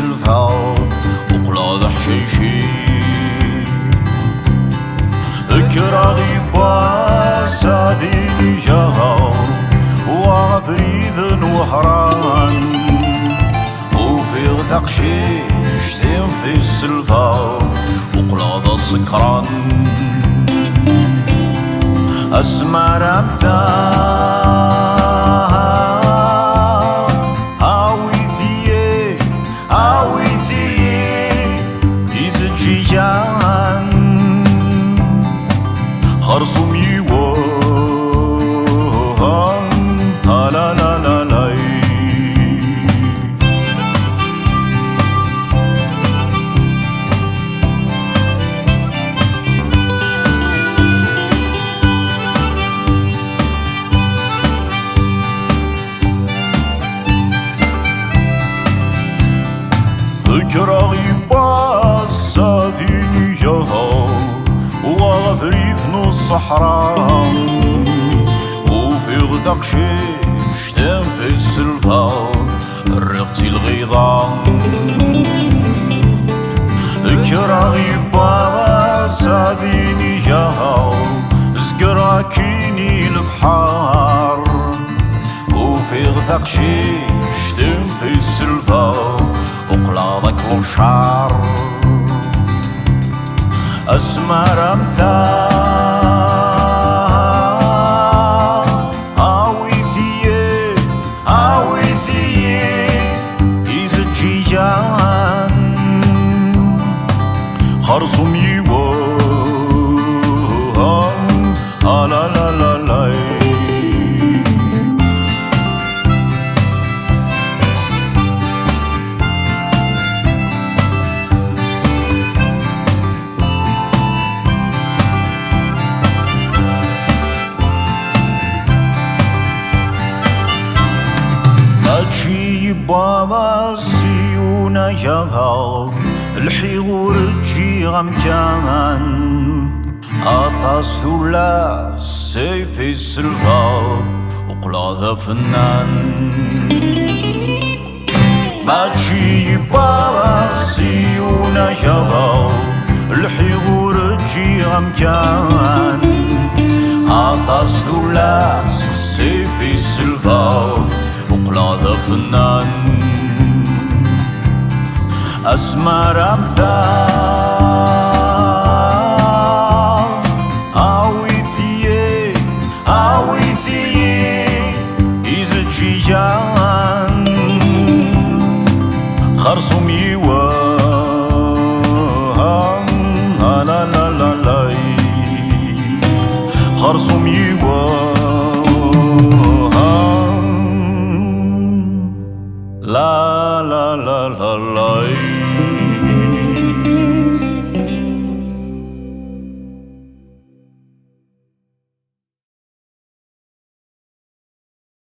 السلفة وقلا حشيشي كراغي باساديني جاها وعفريد وحران وفي غثق شيشتين في السلفة وقلا سكران أسمر أمثال خرصم يوان لا لا لا لا كراغي باساديني جهال وغفريت نص الصحراء وفي غثق شيشتين في السلفة رقتي الغيضة كراغي بابا ساديني جاها زقراكيني البحار وفي غثق شيشتين في السلفة وقلاضك الشعر أسمر أمثال عويثية إزجيجان خرصم يوان لا لا لا لا بابا سيونا جاها الحيغور تجي غمكان أطاسو لا سيف السلفا وقلا فنان ماشي بابا سيونا جاها الحيغور تجي غمكان أطاسو لا سيف السلفا وقلا فنان أسمر أمثال عويثية إزجيجان خرصم يوان لا لا لا لا خرصم يوان لا لا لا لا لا